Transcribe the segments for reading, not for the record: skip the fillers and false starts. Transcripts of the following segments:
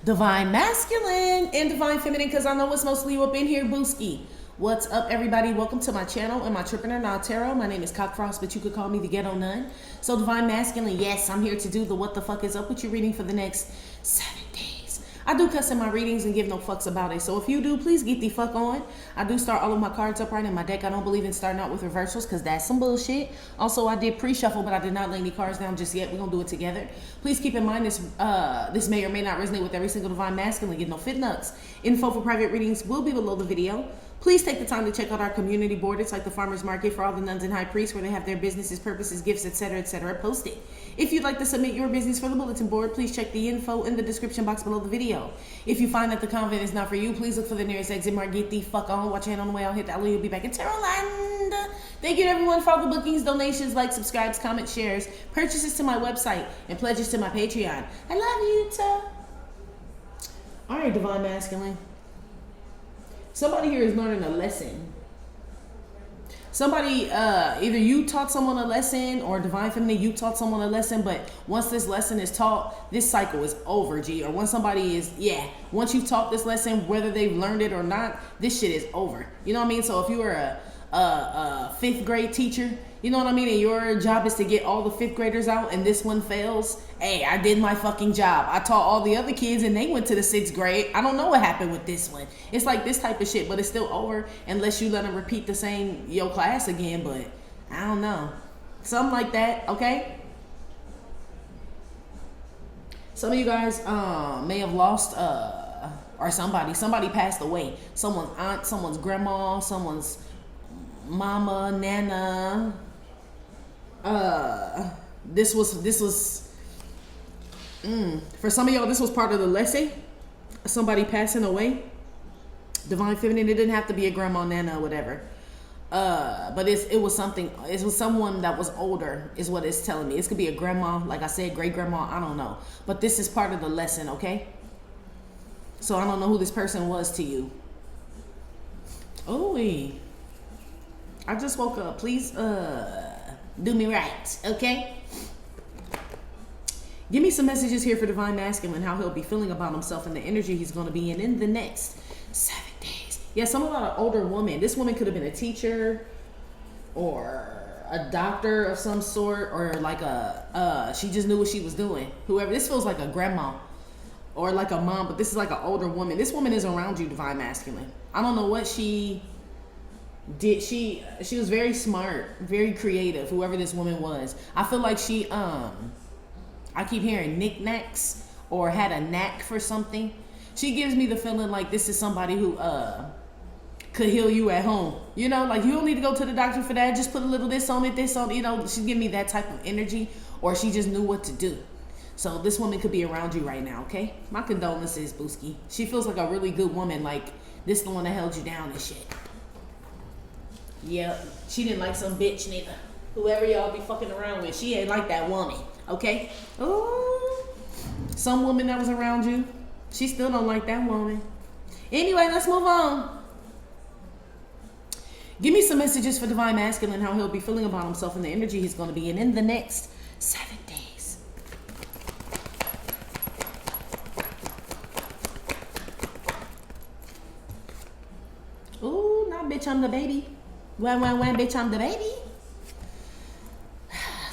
Divine Masculine and Divine Feminine, because I know it's mostly you up in here, booski. What's up, everybody? Welcome to my channel and my Trippin' or Not Tarot. My name is Cockfrost, but you could call me the Ghetto Nun. So Divine Masculine, yes, I'm here to do the what the fuck is up with you reading for the next 7 days. I do cuss in my readings and give no fucks about it. So if you do, please get the fuck on. I do start all of my cards upright in my deck. I don't believe in starting out with reversals because that's some bullshit. Also, I did pre-shuffle, but I did not lay any cards down just yet. We're going to do it together. Please keep in mind this may or may not resonate with every single Divine Masculine. Get no fit nuts. Info for private readings will be below the video. Please take the time to check out our community board. It's like the farmer's market for all the nuns and high priests where they have their businesses, purposes, gifts, etc., posted. If you'd like to submit your business for the bulletin board, please check the info in the description box below the video. If you find that the convent is not for you, please look for the nearest exit mark. Get the fuck on. Watch your hand on the way. I'll hit that. You'll be back in Tarotland. Thank you to everyone for all the bookings, donations, likes, subscribes, comments, shares, purchases to my website, and pledges to my Patreon. I love you, too. All right, Divine Masculine. Somebody here is learning a lesson. Somebody, either you taught someone a lesson or Divine Feminine, you taught someone a lesson, but once this lesson is taught, this cycle is over, G. Or once somebody is, once you've taught this lesson, whether they've learned it or not, this shit is over. You know what I mean? So if you were a 5th grade teacher, you know what I mean, and your job is to get all the 5th graders out and this one fails, hey, I did my fucking job. I taught all the other kids and they went to the 6th grade. I don't know what happened with this one. It's like this type of shit, but it's still over unless you let them repeat the same your class again. But I don't know, something like that. Okay, some of you guys may have lost or somebody passed away, someone's aunt, someone's grandma, someone's mama, nana. This was for some of y'all, this was part of the lesson. Somebody passing away. Divine Feminine, it didn't have to be a grandma, nana, or whatever. But it was something. It was someone that was older, is what it's telling me. It could be a grandma, like I said, great grandma. I don't know. But this is part of the lesson, okay? So I don't know who this person was to you. Oh, I just woke up. Please, do me right, okay? Give me some messages here for Divine Masculine, how he'll be feeling about himself and the energy he's going to be in the next 7 days. Yeah, something about an older woman. This woman could have been a teacher or a doctor of some sort, or like she just knew what she was doing. Whoever. This feels like a grandma or like a mom, but this is like an older woman. This woman is around you, Divine Masculine. I don't know what she did. She was very smart, very creative, whoever this woman was. I feel like she I keep hearing knickknacks or had a knack for something. She gives me the feeling like this is somebody who could heal you at home. You know, like you don't need to go to the doctor for that. Just put a little this on it, you know. She's giving me that type of energy, or she just knew what to do. So this woman could be around you right now, okay? My condolences, Booski. She feels like a really good woman, like this the one that held you down and shit. Yep, she didn't like some bitch nigga. Whoever y'all be fucking around with, she ain't like that woman, okay? Ooh, some woman that was around you, she still don't like that woman. Anyway, let's move on. Give me some messages for Divine Masculine, how he'll be feeling about himself and the energy he's going to be in the next 7 days. Ooh, nah, bitch, I'm the baby. When, bitch, I'm the baby.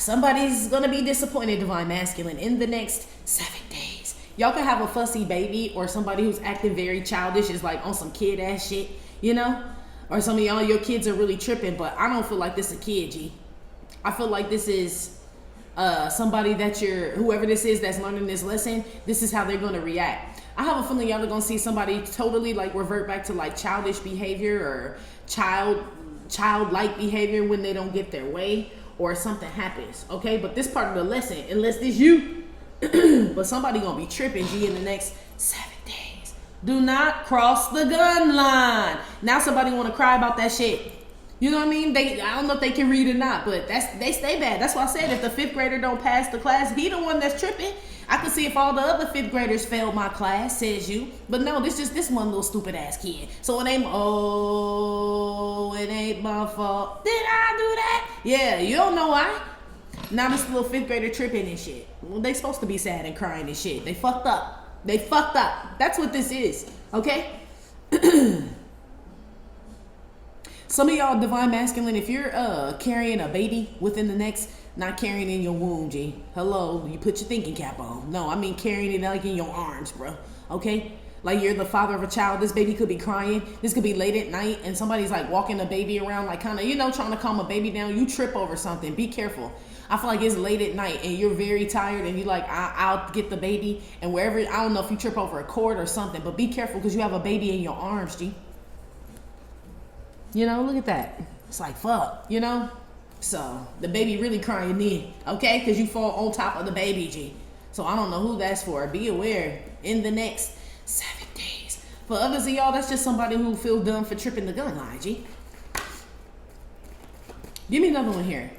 Somebody's gonna be disappointed, Divine Masculine, in the next 7 days. Y'all can have a fussy baby or somebody who's acting very childish, is like on some kid ass shit, you know? Or some of y'all, your kids are really tripping, but I don't feel like this is a kid, G. I feel like this is somebody that whoever this is that's learning this lesson, this is how they're gonna react. I have a feeling y'all are gonna see somebody totally like revert back to like childish behavior or childlike behavior when they don't get their way or something happens, okay? But this part of the lesson, unless this you, but somebody gonna be tripping, G, in the next 7 days. Do not cross the gun line. Now somebody want to cry about that shit. You know what I mean? I don't know if they can read or not, but they stay bad. That's why I said if the 5th grader don't pass the class, he the one that's tripping. I could see if all the other 5th graders failed my class, says you. But no, this one little stupid ass kid. So it ain't my fault. Did I do that? Yeah, you don't know why. Now this little 5th grader tripping and shit. Well, they supposed to be sad and crying and shit. They fucked up. They fucked up. That's what this is. Okay? Some of y'all divine masculine, if you're carrying a baby within the next, not carrying in your womb, G. Hello, you put your thinking cap on. No, I mean carrying it like in your arms, bro. Okay? Like you're the father of a child. This baby could be crying. This could be late at night and somebody's like walking a baby around, like kind of, you know, trying to calm a baby down. You trip over something. Be careful. I feel like it's late at night and you're very tired and you're like, I'll get the baby. And wherever, I don't know if you trip over a cord or something, but be careful because you have a baby in your arms, G. You know, look at that. It's like, fuck, you know? So, the baby really crying then, okay? Because you fall on top of the baby, G. So, I don't know who that's for. Be aware in the next 7 days. For others of y'all, that's just somebody who feels dumb for tripping the gun line, G. Give me another one here.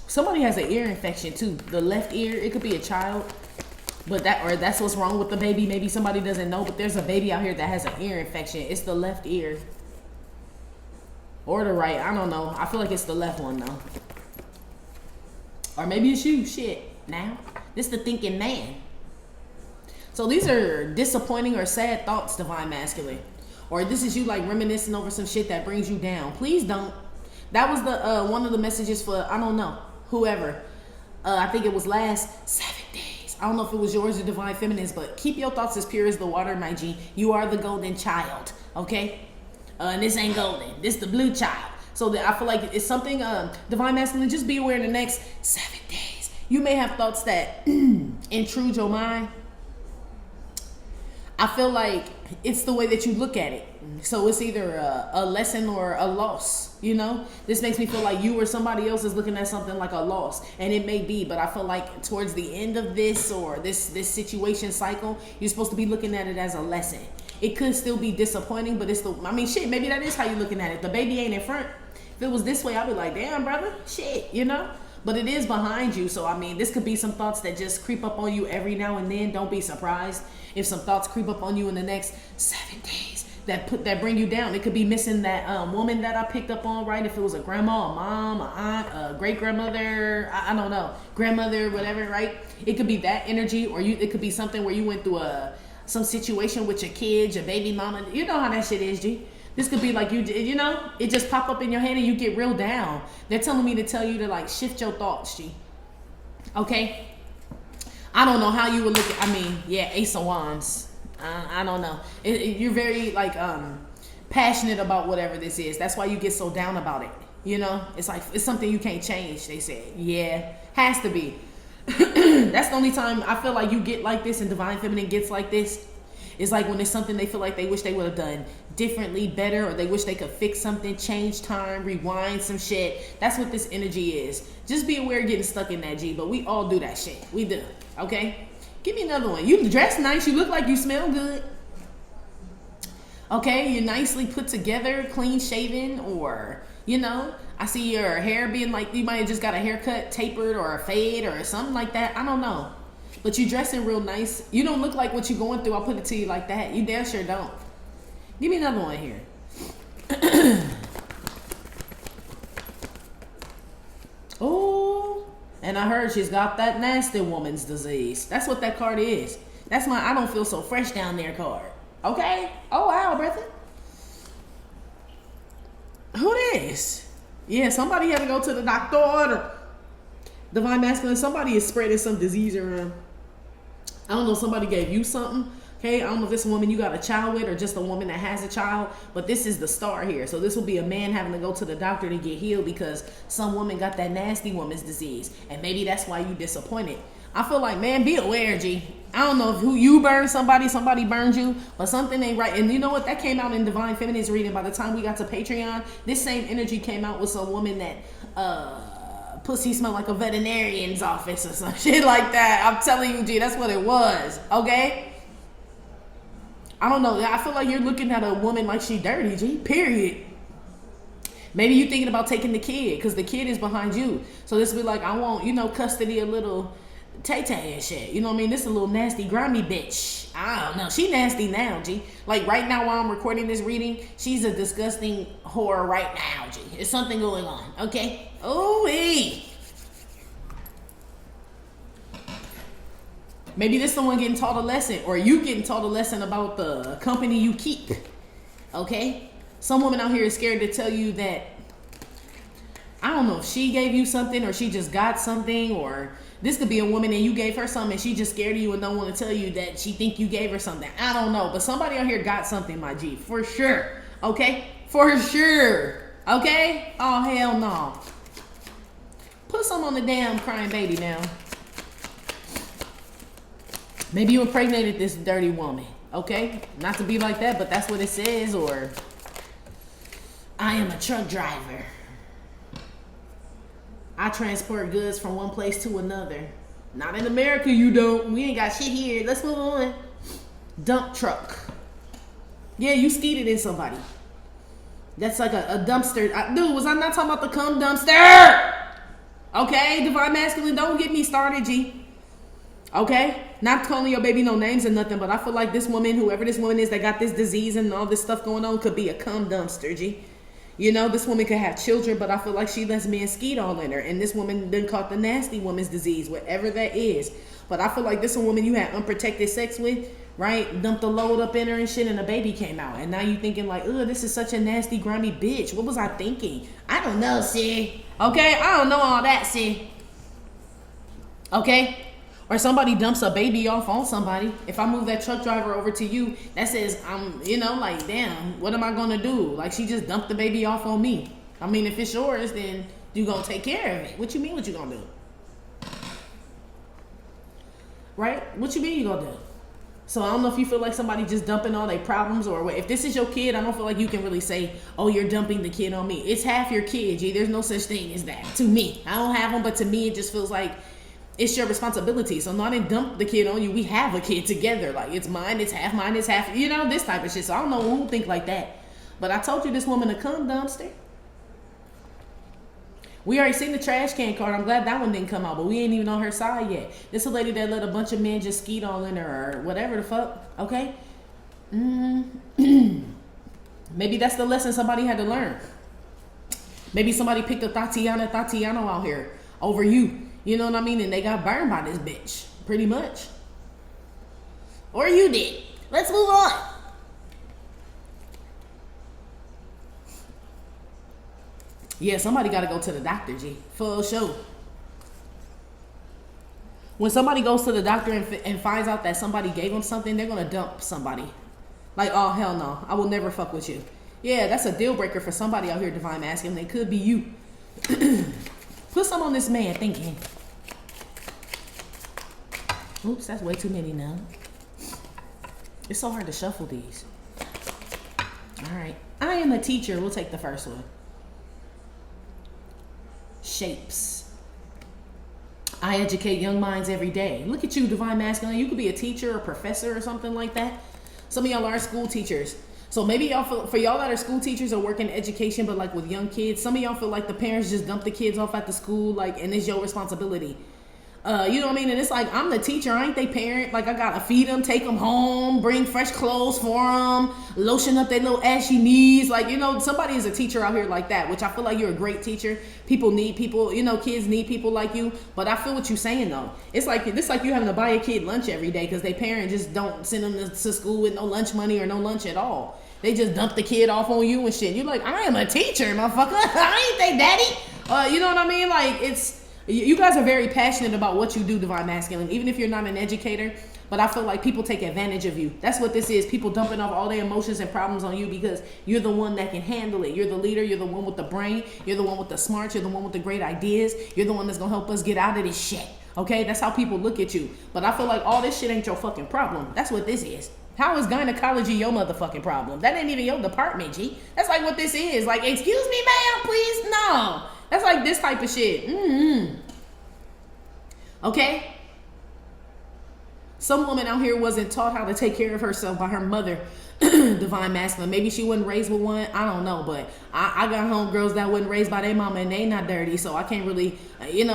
Somebody has an ear infection, too. The left ear, it could be a child. But that's what's wrong with the baby. Maybe somebody doesn't know, but there's a baby out here that has an ear infection. It's the left ear. Or the right, I don't know. I feel like it's the left one though. Or maybe it's you, shit. Now, this the thinking man. So these are disappointing or sad thoughts, divine masculine. Or this is you like reminiscing over some shit that brings you down. Please don't. That was the one of the messages for, I don't know, whoever. I think it was last 7 days. I don't know if it was yours or divine feminines, but keep your thoughts as pure as the water, my G. You are the golden child, okay? And this ain't golden. This the blue child. So that I feel like it's something divine masculine. Just be aware in the next 7 days. You may have thoughts that intrude your mind. I feel like it's the way that you look at it. So it's either a lesson or a loss, you know? This makes me feel like you or somebody else is looking at something like a loss. And it may be, but I feel like towards the end of this or this situation cycle, you're supposed to be looking at it as a lesson. It could still be disappointing, but it's the, I mean, shit, maybe that is how you're looking at it. The baby ain't in front. If it was this way, I'd be like, damn, brother, shit, you know? But it is behind you. So, I mean, this could be some thoughts that just creep up on you every now and then. Don't be surprised if some thoughts creep up on you in the next 7 days that bring you down. It could be missing that woman that I picked up on, right? If it was a grandma, a mom, a aunt, a great-grandmother, I don't know, grandmother, whatever, right? It could be that energy, or it could be something where you went through some situation with your kids, your baby mama. You know how that shit is, G. This could be like you know, it just pop up in your head and you get real down. They're telling me to tell you to like shift your thoughts, G. Okay? I don't know how you would look at, I mean, yeah, Ace of Wands. I don't know. You're very like passionate about whatever this is. That's why you get so down about it. You know? It's like, it's something you can't change, they said. Yeah, has to be. That's the only time I feel like you get like this and divine feminine gets like this. It's like when it's something they feel like they wish they would have done differently, better, or they wish they could fix something, change time, rewind some shit. That's what this energy is. Just be aware of getting stuck in that, G. But we all do that shit. We do. Okay? Give me another one. You dress nice. You look like you smell good. Okay? You're nicely put together, clean shaven, or, you know, I see your hair being like, you might have just got a haircut, tapered, or a fade, or something like that. I don't know. But you dressing real nice. You don't look like what you're going through. I'll put it to you like that. You damn sure don't. Give me another one here. Oh, and I heard she's got that nasty woman's disease. That's what that card is. That's my I don't feel so fresh down there card. Okay? Oh, wow, brother. Who this? Yeah, somebody had to go to the doctor or divine masculine. Somebody is spreading some disease around. I don't know, somebody gave you something. Okay, I don't know if this woman you got a child with or just a woman that has a child, but this is the star here. So this will be a man having to go to the doctor to get healed because some woman got that nasty woman's disease. And maybe that's why you disappointed. I feel like, man, be aware, G. I don't know if who you burned somebody burned you, but something ain't right. And you know what? That came out in Divine Feminine's reading. By the time we got to Patreon, this same energy came out with some woman that pussy smelled like a veterinarian's office or some shit like that. I'm telling you, G, that's what it was. Okay? I don't know. I feel like you're looking at a woman like she dirty, G. Period. Maybe you're thinking about taking the kid because the kid is behind you. So this will be like, I want, you know, custody of little Tay-Tay and shit. You know what I mean? This is a little nasty, grimy bitch. I don't know. She nasty now, G. Like right now while I'm recording this reading, she's a disgusting whore right now, G. There's something going on. Okay? Maybe this someone getting taught a lesson, or you getting taught a lesson about the company you keep. Okay? Some woman out here is scared to tell you that, I don't know if she gave you something or she just got something, or this could be a woman and you gave her something and she just scared of you and don't want to tell you that she think you gave her something. I don't know, but somebody out here got something, my G, for sure. Okay? For sure. Okay? Oh, hell no. Put some on the damn crying baby now. Maybe you impregnated this dirty woman. Okay? Not to be like that, but that's what it says. Or, I am a truck driver. I transport goods from one place to another. Not in America, you don't. We ain't got shit here. Let's move on. Dump truck. Yeah, you skeeted in somebody. That's like a dumpster. Dude, was I not talking about the cum dumpster? Okay, divine masculine, don't get me started, G. Okay? Not calling your baby no names or nothing, but I feel like this woman, whoever this woman is that got this disease and all this stuff going on, could be a cum dumpster, G. You know, this woman could have children, but I feel like she lets men skeet all in her. And this woman done caught the nasty woman's disease, whatever that is. But I feel like this a woman you had unprotected sex with, right? Dumped the load up in her and shit, and a baby came out. And now you thinking like, ugh, this is such a nasty, grimy bitch. What was I thinking? I don't know, see. Okay? I don't know all that, see. Okay? Or somebody dumps a baby off on somebody. If I move that truck driver over to you, that says I'm, you know, like, damn, what am I gonna do? Like, she just dumped the baby off on me. I mean, if it's yours, then you gonna take care of it. What you mean what you gonna do? Right? What you mean you gonna do? So I don't know if you feel like somebody just dumping all their problems, or if this is your kid, I don't feel like you can really say, oh, you're dumping the kid on me. It's half your kid, G. There's no such thing as that. To me. I don't have them, but to me, it just feels like it's your responsibility. So no, I didn't dump the kid on you. We have a kid together. Like, it's mine, it's half, you know, this type of shit. So I don't know who think like that. But I told you this woman a cum dumpster. We already seen the trash can card. I'm glad that one didn't come out, but we ain't even on her side yet. This a lady that let a bunch of men just skeet all in her or whatever the fuck. Okay? Maybe that's the lesson somebody had to learn. Maybe somebody picked a Tatiana out here over you. You know what I mean? And they got burned by this bitch. Pretty much. Or you did. Let's move on. Yeah, somebody got to go to the doctor, G. For sure. When somebody goes to the doctor and finds out that somebody gave them something, they're going to dump somebody. Like, oh, hell no. I will never fuck with you. Yeah, that's a deal breaker for somebody out here, divine masculine. It could be you. Put some on this man thinking. Oops, that's way too many now. It's so hard to shuffle these. All right. I am a teacher. We'll take the first one. Shapes. I educate young minds every day. Look at you, divine masculine. You could be a teacher or professor or something like that. Some of y'all are school teachers. So maybe y'all feel, for y'all that are school teachers or work in education, but like with young kids, some of y'all feel like the parents just dump the kids off at the school, like, and it's your responsibility. You know what I mean? And it's like, I'm the teacher, I ain't they parent. Like, I gotta feed them, take them home, bring fresh clothes for them, lotion up their little ashy knees. Like, you know, somebody is a teacher out here like that, which I feel like you're a great teacher. People need people, you know, kids need people like you. But I feel what you're saying though. It's like you having to buy a kid lunch every day because their parent just don't send them to school with no lunch money or no lunch at all. They just dump the kid off on you and shit. You're like, I am a teacher, motherfucker. I ain't they daddy. You know what I mean? Like, it's, you guys are very passionate about what you do, divine masculine, even if you're not an educator. But I feel like people take advantage of you. That's what this is. People dumping off all their emotions and problems on you because you're the one that can handle it. You're the leader. You're the one with the brain. You're the one with the smarts. You're the one with the great ideas. You're the one that's going to help us get out of this shit. Okay? That's how people look at you. But I feel like all this shit ain't your fucking problem. That's what this is. How is gynecology your motherfucking problem? That ain't even your department, G. That's like what this is. Like, excuse me, ma'am, please? No. That's like this type of shit. Okay? Some woman out here wasn't taught how to take care of herself by her mother, divine masculine. Maybe she wasn't raised with one. I don't know. But I got homegirls that wasn't raised by their mama and they not dirty. So I can't really, give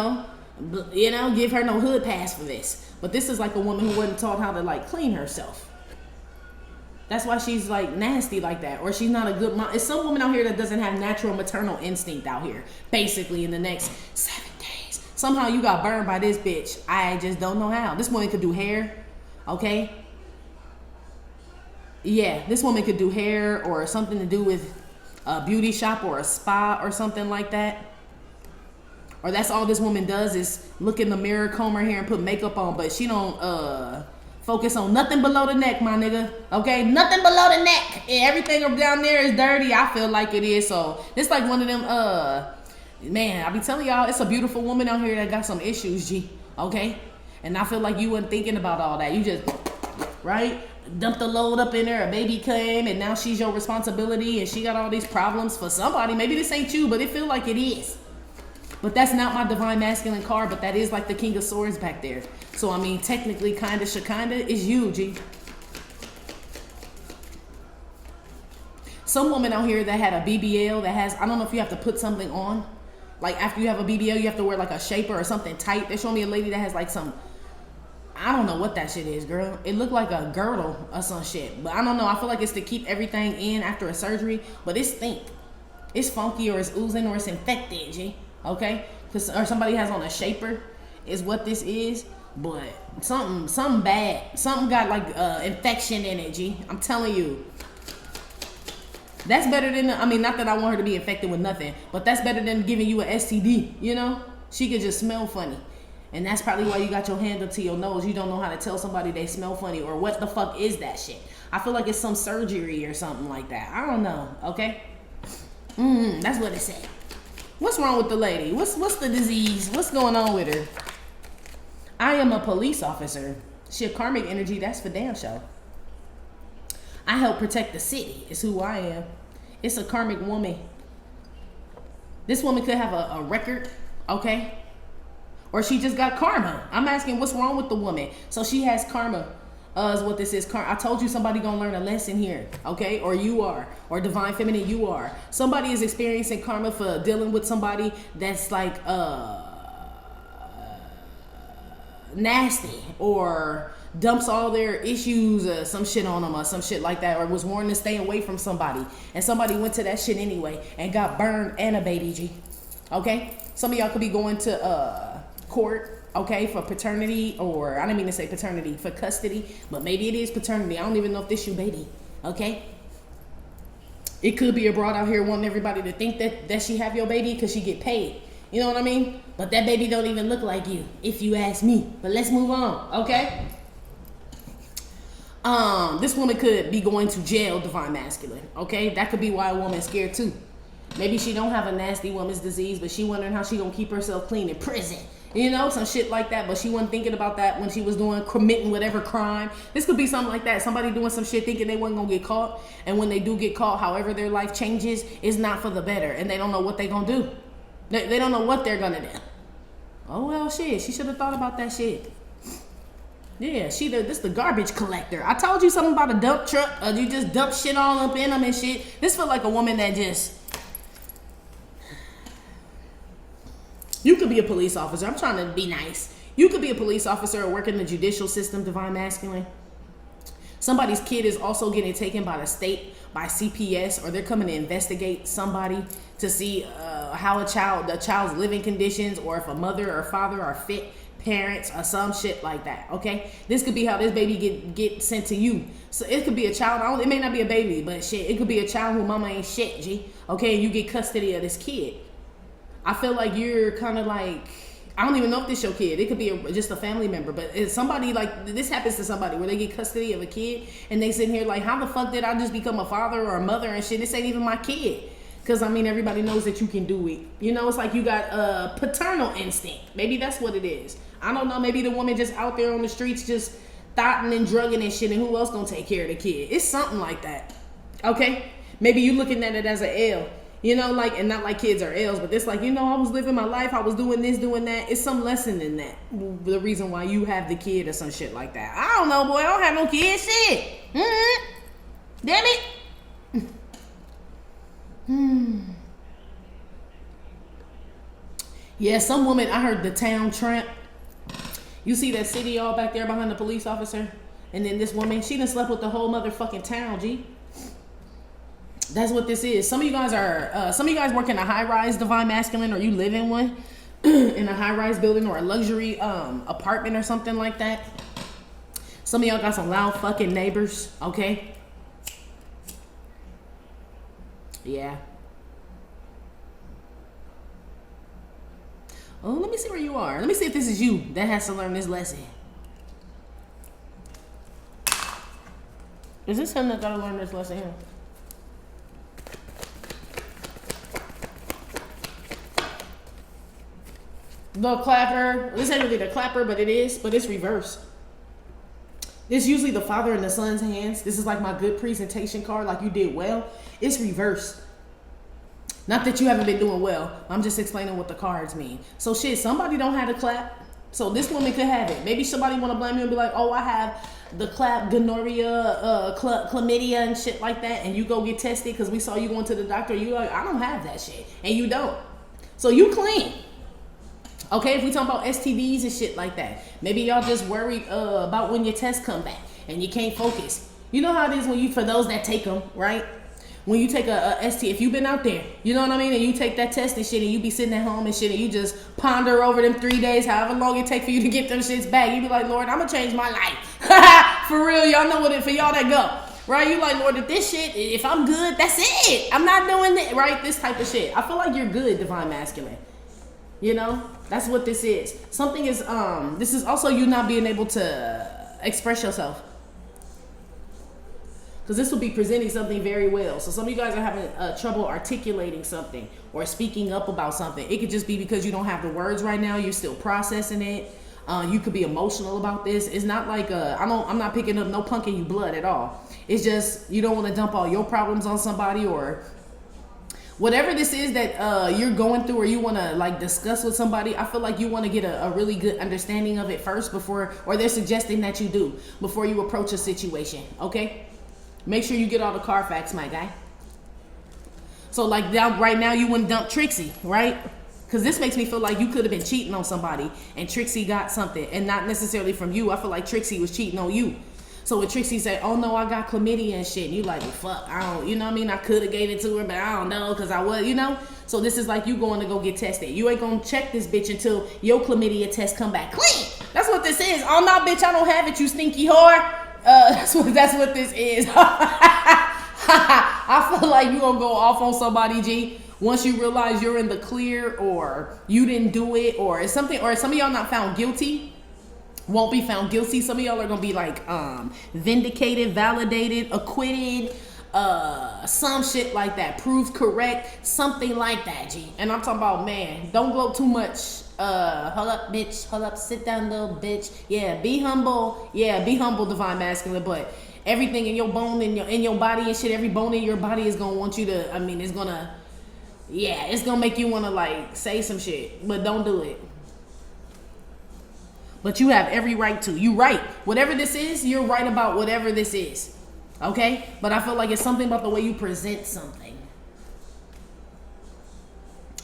her no hood pass for this. But this is like a woman who wasn't taught how to, like, clean herself. That's why she's like nasty like that, or she's not a good mom. It's some woman out here that doesn't have natural maternal instinct out here. Basically, in the next 7 days, Somehow you got burned by this bitch. I just don't know how. This woman could do hair, okay? Yeah, this woman could do hair or something to do with a beauty shop or a spa or something like that. Or that's all this woman does is look in the mirror, comb her hair, and put makeup on. But she don't focus on nothing below the neck, my nigga. Okay? Nothing below the neck. And everything down there is dirty. I feel like it is. So it's like one of them, man, I be telling y'all, it's a beautiful woman out here that got some issues, G. Okay? And I feel like you wasn't thinking about all that. You just, right? Dumped the load up in there, a baby came, and now she's your responsibility, and she got all these problems for somebody. Maybe this ain't you, but it feel like it is. But that's not my divine masculine card, but that is like the King of Swords back there. So, I mean, technically, kinda, shakinda is you, G. Some woman out here that had a BBL that has, I don't know if you have to put something on. Like, after you have a BBL, you have to wear like a shaper or something tight. They showed me a lady that has like some, I don't know what that shit is, girl. It looked like a girdle or some shit. But I don't know. I feel like it's to keep everything in after a surgery. But it stink. It's funky or it's oozing or it's infected, G. Okay? Or somebody has on a shaper is what this is. But something bad. Something got like infection in it, G. I'm telling you. That's better than, I mean, not that I want her to be infected with nothing. But that's better than giving you an STD, you know? She could just smell funny. And that's probably why you got your hand up to your nose. You don't know how to tell somebody they smell funny or what the fuck is that shit. I feel like it's some surgery or something like that. I don't know, okay? That's what it said. What's wrong with the lady? What's the disease? What's going on with her? I am a police officer. She a karmic energy, that's for damn sure. I help protect the city is who I am. It's a karmic woman. This woman could have a record, okay? Or she just got karma. I'm asking what's wrong with the woman. So she has karma. Is what this is. I told you somebody gonna learn a lesson here, okay? Or you are. Or divine feminine, you are. Somebody is experiencing karma for dealing with somebody that's like nasty or dumps all their issues, some shit on them or some shit like that, or was warned to stay away from somebody. And somebody went to that shit anyway and got burned and a baby, G. Okay? Some of y'all could be going to court, okay, for paternity, or I didn't mean to say paternity, for custody, but maybe it is paternity. I don't even know if this your baby, okay? It could be a broad out here wanting everybody to think that she have your baby because she get paid. You know what I mean? But that baby don't even look like you, if you ask me. But let's move on, okay? This woman could be going to jail, divine masculine, okay? That could be why a woman's scared too. Maybe she don't have a nasty woman's disease, but she wondering how she gonna keep herself clean in prison. You know, some shit like that, but she wasn't thinking about that when she was committing whatever crime. This could be something like that. Somebody doing some shit thinking they wasn't gonna get caught, and when they do get caught, however their life changes, is not for the better, and they don't know what they gonna do. They don't know what they're gonna do. Oh well, shit, she should have thought about that shit. Yeah, this the garbage collector. I told you something about a dump truck. You just dump shit all up in them and shit. This feel like a woman that just. You could be a police officer. I'm trying to be nice. You could be a police officer or work in the judicial system, divine masculine. Somebody's kid is also getting taken by the state, by CPS, or they're coming to investigate somebody to see how the child's living conditions, or if a mother or father are fit parents or some shit like that, okay? This could be how this baby get sent to you. So it could be a child. It may not be a baby, but shit, it could be a child who mama ain't shit, G. Okay, and you get custody of this kid. I feel like you're kind of like, I don't even know if this your kid. It could be just a family member, but it's somebody like, this happens to somebody where they get custody of a kid and they sit here like, how the fuck did I just become a father or a mother and shit? This ain't even my kid. Because, I mean, everybody knows that you can do it. You know, it's like you got a paternal instinct. Maybe that's what it is. I don't know. Maybe the woman just out there on the streets just thotting and drugging and shit, and who else gonna take care of the kid? It's something like that. Okay? Maybe you looking at it as an L. You know, like, and not like kids are L's, but it's like, you know, I was living my life, I was doing this, doing that. It's some lesson in that. The reason why you have the kid or some shit like that. I don't know, boy. I don't have no kid. Shit. Damn it. Yeah, some woman, I heard the town tramp. You see that city all back there behind the police officer? And then this woman, she done slept with the whole motherfucking town, G. That's what this is. Some of you guys work in a high-rise divine masculine, or you live in one. in a high-rise building or a luxury apartment or something like that. Some of y'all got some loud fucking neighbors, okay? Yeah. Oh, let me see where you are. Let me see if this is you that has to learn this lesson. Is this him that gotta learn this lesson here? The clapper. This ain't really the clapper, but it is. But it's reversed. It's usually the father and the son's hands. This is like my good presentation card, like you did well. It's reversed. Not that you haven't been doing well. I'm just explaining what the cards mean. So shit, somebody don't have the clap. So this woman could have it. Maybe somebody want to blame you and be like, oh, I have the clap, gonorrhea, chlamydia and shit like that. And you go get tested because we saw you going to the doctor. You like, I don't have that shit. And you don't. So you clean. Okay, if we talking about STDs and shit like that. Maybe y'all just worried about when your tests come back and you can't focus. You know how it is when you, for those that take them, right? When you take a ST, if you've been out there, you know what I mean? And you take that test and shit and you be sitting at home and shit and you just ponder over them 3 days, however long it take for you to get them shits back. You be like, Lord, I'm gonna change my life. For real, y'all know what it, for y'all that go. Right? You like, Lord, if this shit, if I'm good, that's it. I'm not doing it, right? This type of shit. I feel like you're good, Divine Masculine. You know? That's what this is. Something is, this is also you not being able to express yourself. Because this will be presenting something very well. So some of you guys are having trouble articulating something or speaking up about something. It could just be because you don't have the words right now. You're still processing it. You could be emotional about this. It's not like I'm not picking up no punking you blood at all. It's just you don't want to dump all your problems on somebody or whatever this is that you're going through or you want to like discuss with somebody. I feel like you want to get a really good understanding of it first before, or they're suggesting that you do before you approach a situation. Okay. Make sure you get all the Carfax, my guy. So like right now you wouldn't dump Trixie, right? Because this makes me feel like you could have been cheating on somebody and Trixie got something and not necessarily from you. I feel like Trixie was cheating on you. So when Trixie said, oh no, I got chlamydia and shit, and you like, well, fuck, I don't, you know what I mean? I could have gave it to her, but I don't know because I was, you know? So this is like you going to go get tested. You ain't going to check this bitch until your chlamydia test come back clean. That's what this is. Oh no, bitch, I don't have it, you stinky whore. That's what this is. I feel like you gonna go off on somebody, G, once you realize you're in the clear or you didn't do it or it's something, or some of y'all not found guilty, won't be found guilty. Some of y'all are gonna be like vindicated, validated, acquitted, some shit like that, proved correct, something like that, G. And I'm talking about, man, don't gloat too much. Hold up, bitch. Hold up, sit down, little bitch. Yeah, be humble. Yeah, be humble, Divine Masculine. But everything in your bone, in your body and shit, every bone in your body is gonna want you to. I mean, it's gonna make you wanna like say some shit, but don't do it. But you have every right to. You right. Whatever this is, you're right about whatever this is. Okay? But I feel like it's something about the way you present something.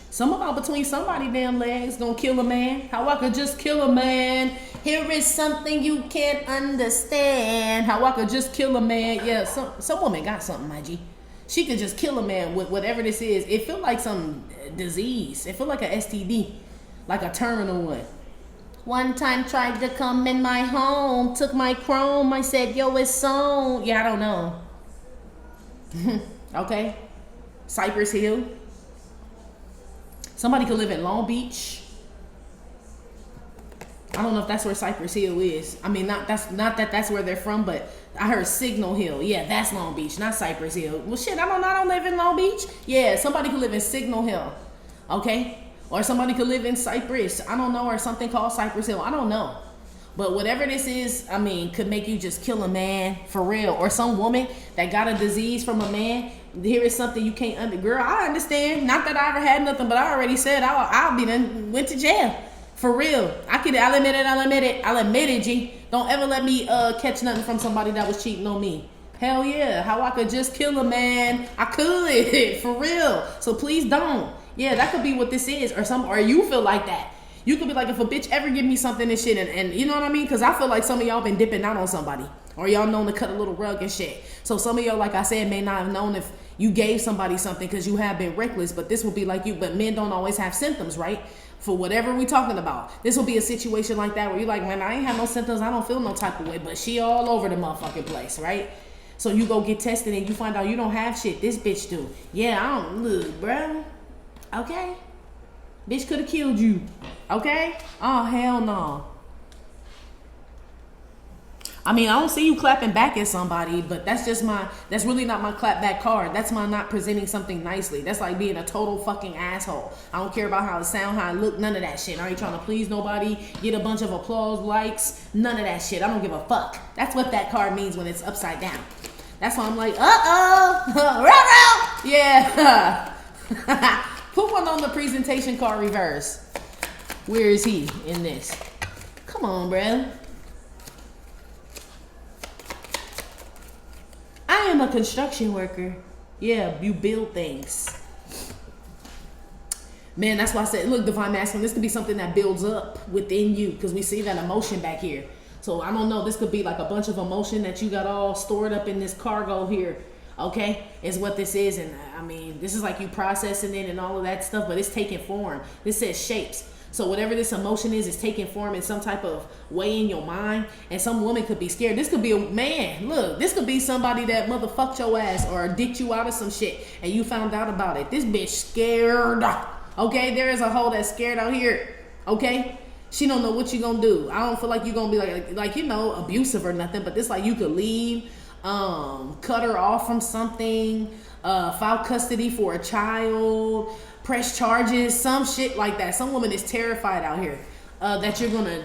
Some about between somebody damn legs gonna kill a man. How I could just kill a man. Here is something you can't understand. How I could just kill a man. Yeah, some woman got something, my G. She could just kill a man with whatever this is. It feel like some disease. It feel like a STD. Like a terminal one. One time tried to come in my home. Took my chrome. I said, yo, it's on. Yeah, I don't know. Okay. Cypress Hill. Somebody could live in Long Beach. I don't know if that's where Cypress Hill is. I mean, not that that's where they're from, but I heard Signal Hill. Yeah, that's Long Beach, not Cypress Hill. Well, shit, I don't live in Long Beach. Yeah, somebody could live in Signal Hill. Okay? Or somebody could live in Cypress. I don't know, or something called Cypress Hill. I don't know. But whatever this is, I mean, could make you just kill a man for real. Or some woman that got a disease from a man. Here is something you can't under. Girl, I understand. Not that I ever had nothing, but I already said I'll be done, went to jail. For real. I'll admit it, G. Don't ever let me catch nothing from somebody that was cheating on me. Hell yeah. How I could just kill a man. I could. For real. So please don't. Yeah, that could be what this is. Or you feel like that. You could be like, if a bitch ever give me something and shit, and you know what I mean? Because I feel like some of y'all been dipping out on somebody. Or y'all known to cut a little rug and shit. So some of y'all, like I said, may not have known if you gave somebody something because you have been reckless. But this will be like you. But men don't always have symptoms, right? for whatever we talking about. This will be a situation like that where you're like, man, I ain't have no symptoms, I don't feel no type of way, but she all over the motherfucking place, right? So you go get tested and you find out you don't have shit. This bitch do. Yeah, I don't look, bro. Okay. Bitch could have killed you. Okay? Oh, hell no. I mean, I don't see you clapping back at somebody, but that's really not my clap back card. That's my not presenting something nicely. That's like being a total fucking asshole. I don't care about how it sound, how it look, none of that shit. I ain't trying to please nobody, get a bunch of applause, likes, none of that shit. I don't give a fuck. That's what that card means when it's upside down. That's why I'm like, yeah. Put one on the presentation card reverse. Where is he in this? Come on, bro. I am a construction worker. Yeah, you build things. Man, that's why I said, look, Divine Masculine, this could be something that builds up within you because we see that emotion back here. So I don't know, this could be like a bunch of emotion that you got all stored up in this cargo here. Okay, is what this is. And I mean, this is like you processing it and all of that stuff, but it's taking form. This says shapes. So whatever this emotion is taking form in some type of way in your mind. And some woman could be scared. This could be a man. Look, this could be somebody that motherfucked your ass or dicked you out of some shit and you found out about it. This bitch scared. Okay, there is a hoe that's scared out here. Okay, she don't know what you gonna do. I don't feel like you gonna be like you know, abusive or nothing, but this like you could leave, cut her off from something, file custody for a child, press charges, some shit like that. Some woman is terrified out here that you're gonna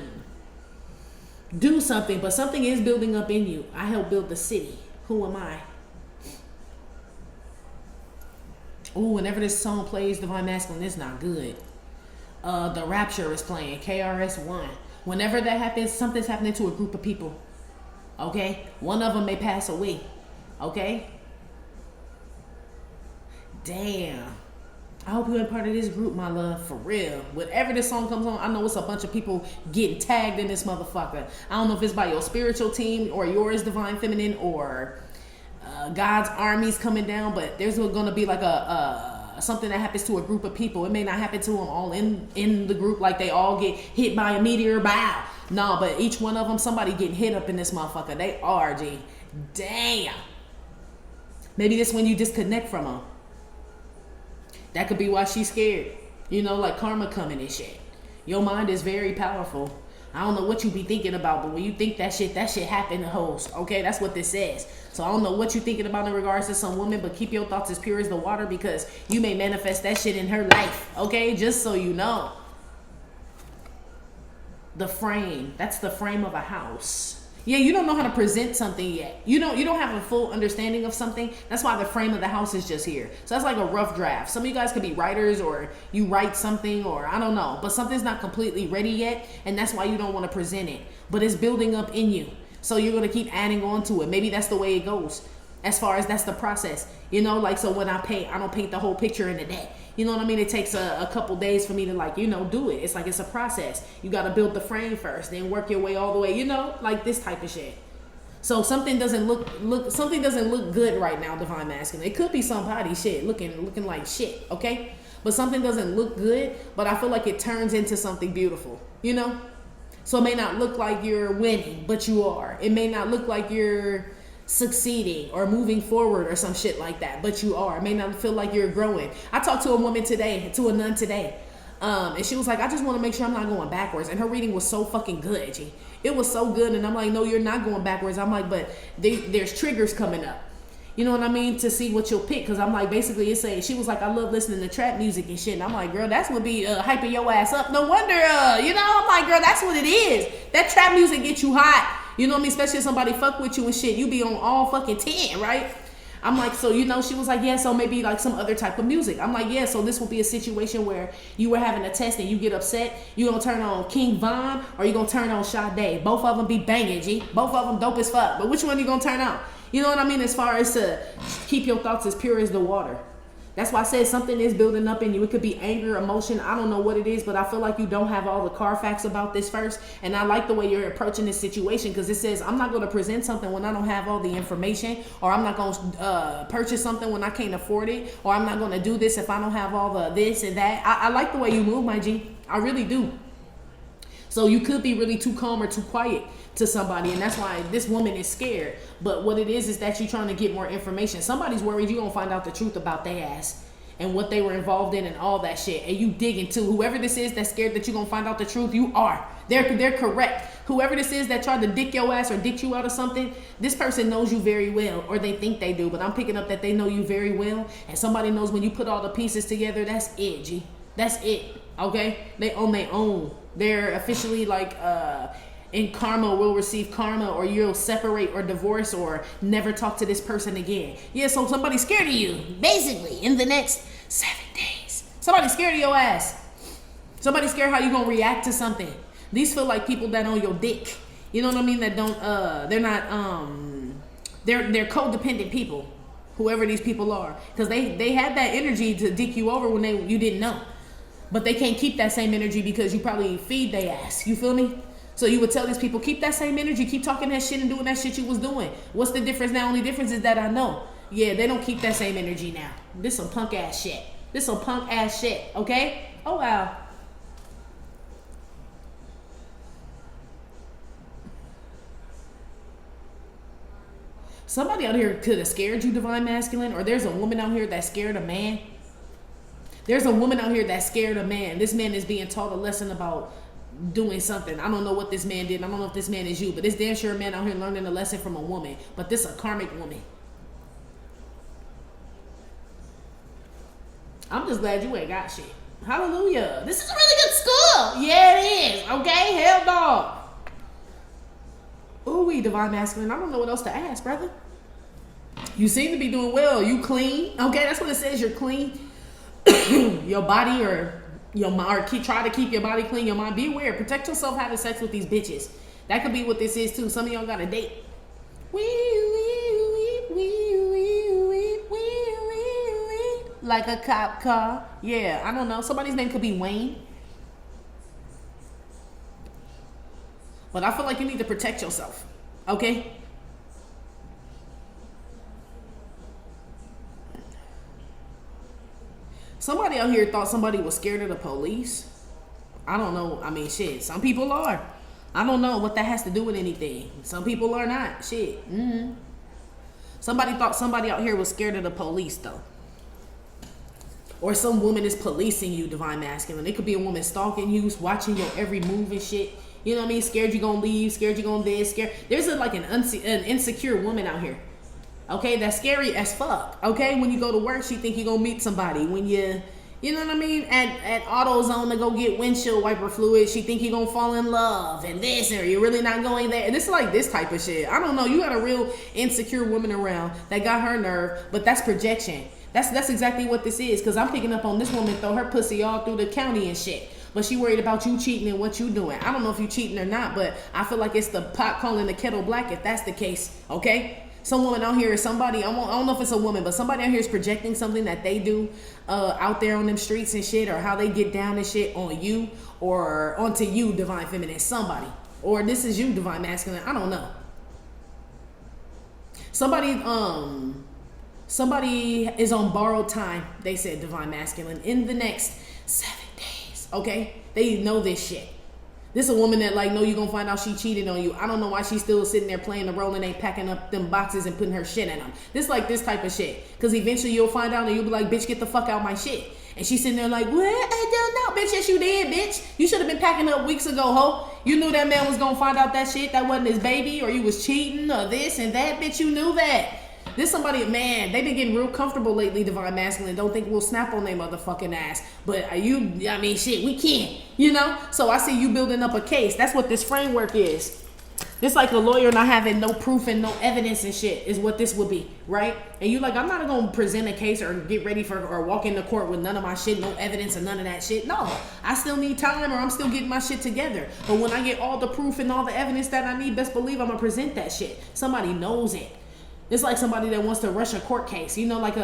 do something, but something is building up in you. I help build the city. Who am I? Ooh, whenever this song plays, Divine Masculine, it's not good. The Rapture is playing, KRS-One. Whenever that happens, something's happening to a group of people. Okay? One of them may pass away. Okay? Damn. I hope you ain't part of this group, my love, for real. Whenever this song comes on, I know it's a bunch of people getting tagged in this motherfucker. I don't know if it's by your spiritual team or yours, Divine Feminine, or God's armies coming down, but there's going to be like something that happens to a group of people. It may not happen to them all in the group, like they all get hit by a meteor, bow. No, but each one of them, somebody getting hit up in this motherfucker. They are, G. Damn. Maybe this when you disconnect from them. That could be why she's scared. You know, like karma coming and shit. Your mind is very powerful. I don't know what you be thinking about, but when you think that shit happen to host. Okay, that's what this says. So I don't know what you thinking about in regards to some woman, but keep your thoughts as pure as the water because you may manifest that shit in her life. Okay, just so you know. The frame. That's the frame of a house. Yeah, you don't know how to present something yet. You don't have a full understanding of something. That's why the frame of the house is just here. So that's like a rough draft. Some of you guys could be writers or you write something or I don't know. But something's not completely ready yet. And that's why you don't want to present it. But it's building up in you. So you're going to keep adding on to it. Maybe that's the way it goes. As far as that's the process. You know, like so when I paint, I don't paint the whole picture in a day. You know what I mean? It takes a couple days for me to like, you know, do it. It's like it's a process. You got to build the frame first, then work your way all the way, you know, like this type of shit. So something doesn't look good right now, Divine Masculine. It could be somebody shit looking like shit, okay? But something doesn't look good, but I feel like it turns into something beautiful, you know? So it may not look like you're winning, but you are. It may not look like you're succeeding or moving forward or some shit like that, but you are. It may not feel like you're growing. I talked to a nun today, and she was like, I just want to make sure I'm not going backwards. And her reading was so fucking good, G. It was so good, and I'm like, no, you're not going backwards. I'm like, but there's triggers coming up. You know what I mean? To see what you'll pick, because I'm like, basically it's saying, she was like, I love listening to trap music and shit. And I'm like, girl, that's what be hyping your ass up. No wonder, you know, I'm like, girl, that's what it is. That trap music gets you hot. You know what I mean? Especially if somebody fuck with you and shit. You be on all fucking 10, right? I'm like, so, you know, she was like, yeah, so maybe like some other type of music. I'm like, yeah, so this will be a situation where you were having a test and you get upset. You gonna turn on King Von or you gonna turn on Sade? Both of them be banging, G. Both of them dope as fuck. But which one you gonna turn on? You know what I mean? As far as to keep your thoughts as pure as the water. That's why I said something is building up in you. It could be anger, emotion. I don't know what it is, but I feel like you don't have all the Carfax about this first. And I like the way you're approaching this situation, because it says I'm not going to present something when I don't have all the information, or I'm not going to purchase something when I can't afford it, or I'm not going to do this if I don't have all the this and that. I like the way you move, my G. I really do. So you could be really too calm or too quiet to somebody, and that's why this woman is scared. But what it is that you're trying to get more information. Somebody's worried you're gonna find out the truth about their ass and what they were involved in and all that shit, and you dig into whoever this is that's scared that you're gonna find out the truth. You are. They're correct. Whoever this is that tried to dick your ass or dick you out of something, this person knows you very well, or they think they do, but I'm picking up that they know you very well, and somebody knows when you put all the pieces together. That's it, G. That's it. Okay? They own their own. They're officially like in karma, will receive karma, or you'll separate or divorce or never talk to this person again. Yeah, so somebody's scared of you, basically, in the next 7 days. Somebody's scared of your ass. Somebody's scared how you gonna react to something. These feel like people that on your dick. You know what I mean? That don't they're not they're codependent people, whoever these people are. Because they had that energy to dick you over when you didn't know. But they can't keep that same energy because you probably feed their ass. You feel me? So you would tell these people, keep that same energy, keep talking that shit and doing that shit you was doing. What's the difference now? Only difference is that I know. Yeah, they don't keep that same energy now. This some punk ass shit. This some punk ass shit, okay? Oh, wow. Somebody out here could have scared you, Divine Masculine, or there's a woman out here that's scared a man. There's a woman out here that's scared a man. This man is being taught a lesson about doing something. I don't know what this man did. I don't know if this man is you, but it's damn sure a man out here learning a lesson from a woman. But this a karmic woman. I'm just glad you ain't got shit. Hallelujah. This is a really good school. Yeah, it is. Okay? Hell dog. Ooh, we Divine Masculine. I don't know what else to ask, brother. You seem to be doing well. You clean. Okay, that's what it says. You're clean. Your body or your mind, or try to keep your body clean, your mind. Be aware. Protect yourself having sex with these bitches. That could be what this is too. Some of y'all got a date. Like a cop car. Yeah, I don't know. Somebody's name could be Wayne. But I feel like you need to protect yourself. Okay? Somebody out here thought somebody was scared of the police. I don't know. I mean, shit. Some people are. I don't know what that has to do with anything. Some people are not. Shit. Somebody thought somebody out here was scared of the police, though. Or some woman is policing you, Divine Masculine. It could be a woman stalking you, watching your every move and shit. You know what I mean? Scared you gonna leave, scared you gonna this, scared. There's an insecure woman out here. Okay, that's scary as fuck. Okay, when you go to work, she think you gonna meet somebody. When you know what I mean? At AutoZone to go get windshield wiper fluid, she think you gonna fall in love and this, or you're really not going there. And this is like this type of shit. I don't know. You got a real insecure woman around that got her nerve, but that's projection. That's exactly what this is. Cause I'm picking up on this woman throw her pussy all through the county and shit. But she worried about you cheating and what you doing. I don't know if you cheating or not, but I feel like it's the pot calling the kettle black if that's the case. Okay. Some woman out here is somebody, I don't know if it's a woman, but somebody out here is projecting something that they do out there on them streets and shit, or how they get down and shit on you or onto you, Divine Feminine, somebody. Or this is you, Divine Masculine. I don't know. Somebody is on borrowed time, they said, Divine Masculine, in the next 7 days. Okay? They know this shit. This a woman that like know you gonna find out she cheated on you. I don't know why she's still sitting there playing the role and ain't packing up them boxes and putting her shit in them. This like this type of shit. Cause eventually you'll find out and you'll be like, bitch, get the fuck out my shit. And she's sitting there like, what? I don't know, bitch. Yes, you did, bitch. You should have been packing up weeks ago, ho. You knew that man was gonna find out that shit. That wasn't his baby, or you was cheating, or this and that, bitch. You knew that. This somebody, man, they been getting real comfortable lately, Divine Masculine. Don't think we'll snap on their motherfucking ass. But shit, we can't, you know? So I see you building up a case. That's what this framework is. This like a lawyer not having no proof and no evidence and shit is what this would be, right? And you like, I'm not going to present a case or get ready for, or walk into court with none of my shit, no evidence or none of that shit. No, I still need time, or I'm still getting my shit together. But when I get all the proof and all the evidence that I need, best believe I'm going to present that shit. Somebody knows it. It's like somebody that wants to rush a court case. You know, like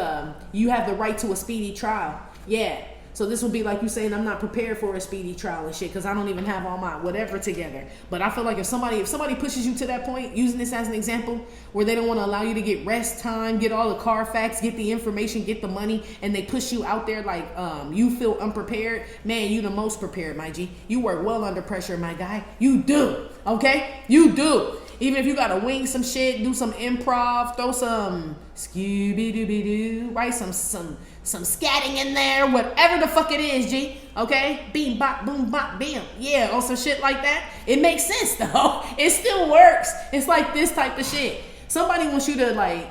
you have the right to a speedy trial. Yeah. So this would be like you saying, I'm not prepared for a speedy trial and shit because I don't even have all my whatever together. But I feel like if somebody pushes you to that point, using this as an example, where they don't want to allow you to get rest time, get all the Carfax, get the information, get the money, and they push you out there like you feel unprepared, man, you the most prepared, my G. You work well under pressure, my guy. You do, okay? You do. Even if you gotta wing some shit, do some improv, throw some Scooby-Dooby-Doo, write some scatting in there, whatever the fuck it is, G. Okay? Beam, bop, boom, bop, bam. Yeah, or some shit like that. It makes sense, though. It still works. It's like this type of shit. Somebody wants you to, like,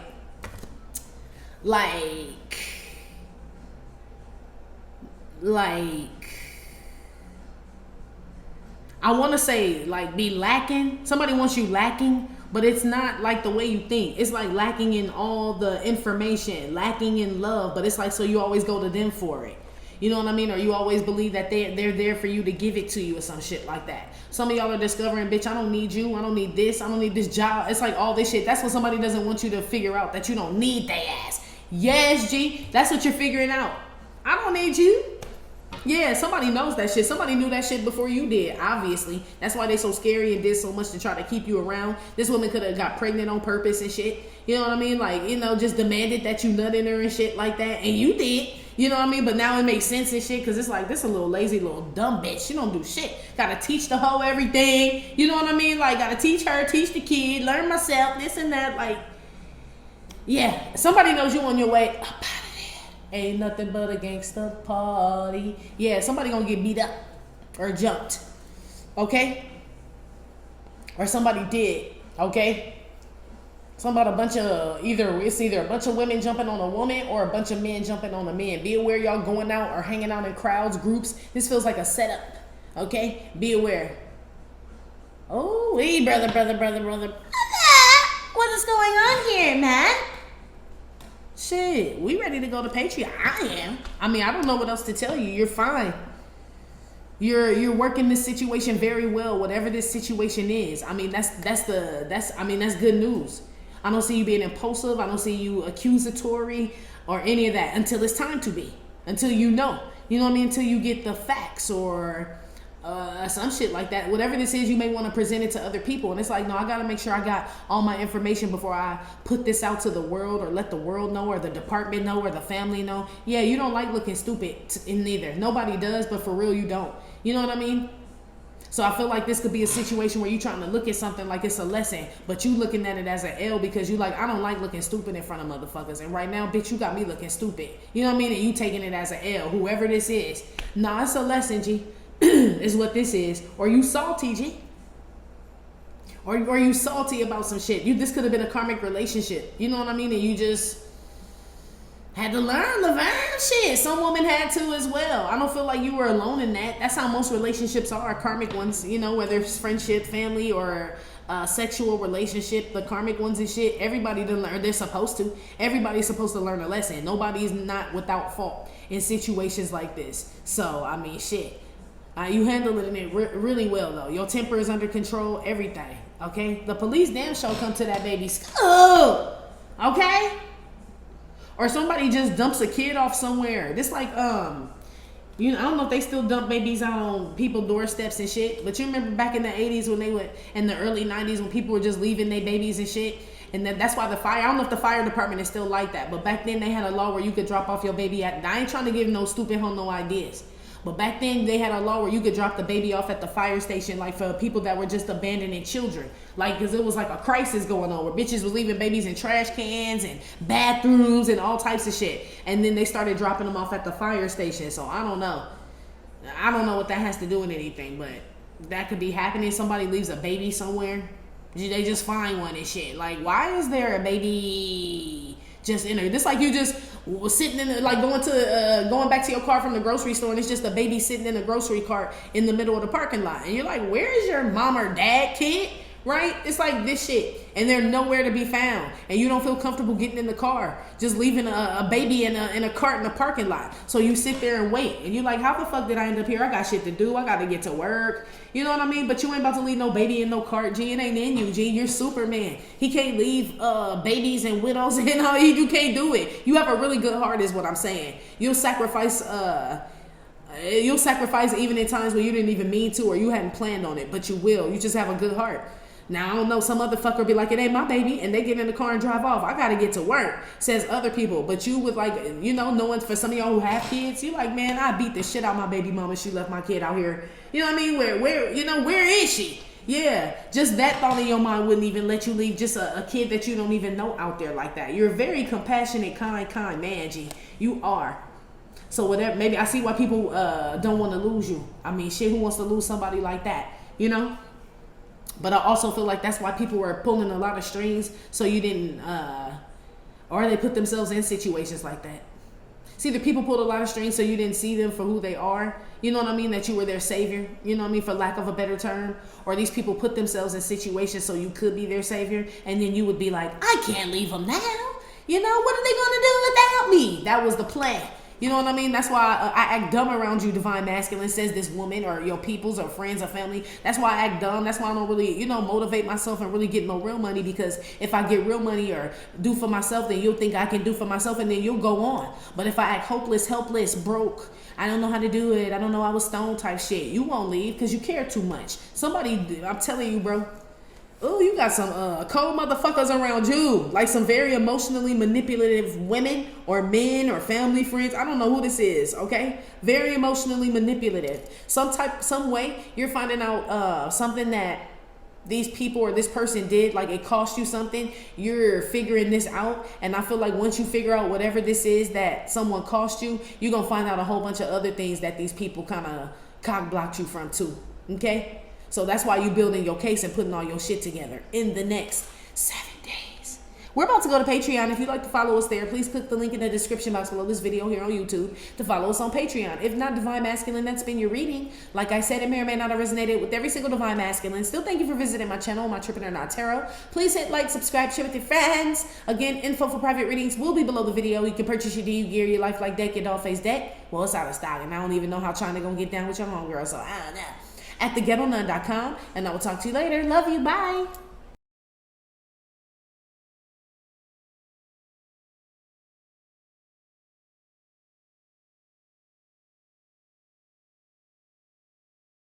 I want to say, like, be lacking. Somebody wants you lacking, but it's not like the way you think. It's like lacking in all the information, lacking in love, but it's like, so you always go to them for it. You know what I mean? Or you always believe that they're there for you to give it to you or some shit like that. Some of y'all are discovering, bitch, I don't need you. I don't need this. I don't need this job. It's like all this shit. That's what somebody doesn't want you to figure out, that you don't need their ass. Yes, G. That's what you're figuring out. I don't need you. Yeah, somebody knows that shit. Somebody knew that shit before you did, obviously. That's why they so scary and did so much to try to keep you around. This woman could have got pregnant on purpose and shit. You know what I mean? Like, you know, just demanded that you nut in her and shit like that. And you did. You know what I mean? But now it makes sense and shit, because it's like, this a little lazy, little dumb bitch. She don't do shit. Gotta teach the hoe everything. You know what I mean? Like, gotta teach her, teach the kid, learn myself, this and that. Like, yeah. Somebody knows you on your way up. Ain't nothing but a gangsta party. Yeah, somebody gonna get beat up or jumped, okay? Or somebody did, okay? Somebody it's either a bunch of women jumping on a woman or a bunch of men jumping on a man. Be aware, y'all going out or hanging out in crowds, groups. This feels like a setup, okay? Be aware. Oh, hey, brother. What is going on here, man? Shit, we ready to go to Patreon. I am. I mean, I don't know what else to tell you. You're fine. You're working this situation very well, whatever this situation is. I mean, that's good news. I don't see you being impulsive. I don't see you accusatory or any of that until it's time to be. Until you know. You know what I mean? Until you get the facts or some shit like that. Whatever this is, you may want to present it to other people. And it's like, no, I got to make sure I got all my information before I put this out to the world or let the world know or the department know or the family know. Yeah, you don't like looking stupid in neither. Nobody does, but for real, you don't. You know what I mean? So I feel like this could be a situation where you're trying to look at something like it's a lesson, but you looking at it as an L because you like, I don't like looking stupid in front of motherfuckers. And right now, bitch, you got me looking stupid. You know what I mean? And you taking it as an L, whoever this is. Nah, it's a lesson, G. Is what this is. Or you salty, G. Or you salty about some shit. This could have been a karmic relationship. You know what I mean? And you just had to learn shit. Some woman had to as well. I don't feel like you were alone in that. That's how most relationships are, karmic ones. You know, whether it's friendship, family, or sexual relationship, the karmic ones and shit. Everybody to learn. They're supposed to. Everybody's supposed to learn a lesson. Nobody's not without fault in situations like this. So, I mean, shit. You handling it really well, though. Your temper is under control, everything, okay? The police damn sure come to that baby's school, okay? Or somebody just dumps a kid off somewhere. This like, you know, I don't know if they still dump babies out on people's doorsteps and shit, but you remember back in the 80s when they went, in the early 90s when people were just leaving their babies and shit? And that's why I don't know if the fire department is still like that, but back then they had a law where you could drop off your baby at, I ain't trying to give no stupid hoe no ideas. But back then, they had a law where you could drop the baby off at the fire station, like for people that were just abandoning children. Like, because it was like a crisis going on where bitches was leaving babies in trash cans and bathrooms and all types of shit. And then they started dropping them off at the fire station. So I don't know. I don't know what that has to do with anything, but that could be happening. Somebody leaves a baby somewhere. They just find one and shit. Like, why is there a baby just in there? This like you just was sitting in the, like going back to your car from the grocery store and it's just a baby sitting in a grocery cart in the middle of the parking lot and you're like, where is your mom or dad, kid? right? It's like this shit, and they're nowhere to be found, and you don't feel comfortable getting in the car, just leaving a baby in a cart in the parking lot. So you sit there and wait, and you're like, how the fuck did I end up here? I got shit to do. I got to get to work. You know what I mean? But you ain't about to leave no baby in no cart, G. It ain't in you, G. You're Superman. He can't leave babies and widows and all. You can't do it. You have a really good heart, is what I'm saying. You'll sacrifice even in times when you didn't even mean to, or you hadn't planned on it, but you will. You just have a good heart. Now, I don't know, some other fucker be like, it ain't my baby, and they get in the car and drive off. I gotta get to work, says other people. But you with, like, you know, knowing for some of y'all who have kids, you like, man, I beat the shit out of my baby mama. She left my kid out here. You know what I mean? Where is she? Yeah, just that thought in your mind wouldn't even let you leave just a kid that you don't even know out there like that. You're a very compassionate, kind man, G. You are. So whatever, maybe I see why people don't want to lose you. I mean, shit, who wants to lose somebody like that, you know? But I also feel like that's why people were pulling a lot of strings, so you didn't, or they put themselves in situations like that. See, the people pulled a lot of strings so you didn't see them for who they are. You know what I mean? That you were their savior. You know what I mean? For lack of a better term. Or these people put themselves in situations so you could be their savior, and then you would be like, I can't leave them now. You know, what are they going to do without me? That was the plan. You know what I mean? That's why I act dumb around you, divine masculine, says this woman, or your peoples or friends or family. That's why I act dumb. That's why I don't really, you know, motivate myself and really get no real money, because if I get real money or do for myself, then you'll think I can do for myself, and then you'll go on. But if I act hopeless, helpless, broke, I don't know how to do it, I don't know, I was stoned type shit, you won't leave because you care too much. Somebody, I'm telling you, bro. Oh, you got some cold motherfuckers around you. Like some very emotionally manipulative women or men or family friends. I don't know who this is, okay? Very emotionally manipulative. Some way you're finding out something that these people or this person did, like it cost you something. You're figuring this out. And I feel like once you figure out whatever this is that someone cost you, you're going to find out a whole bunch of other things that these people kind of cock blocked you from too, okay? So that's why you're building your case and putting all your shit together in the next 7 days. We're about to go to Patreon. If you'd like to follow us there, please click the link in the description box below this video here on YouTube to follow us on Patreon. If not, Divine Masculine, that's been your reading. Like I said, it may or may not have resonated with every single Divine Masculine. Still, thank you for visiting my channel, My Trippin' or Not Tarot. Please hit like, subscribe, share with your friends. Again, info for private readings will be below the video. You can purchase your DU gear, your life like deck, your doll face deck. Well, it's out of stock, and I don't even know how China gonna get down with your homegirl, so I don't know. At theghettonun.com, and I will talk to you later. Love you. Bye.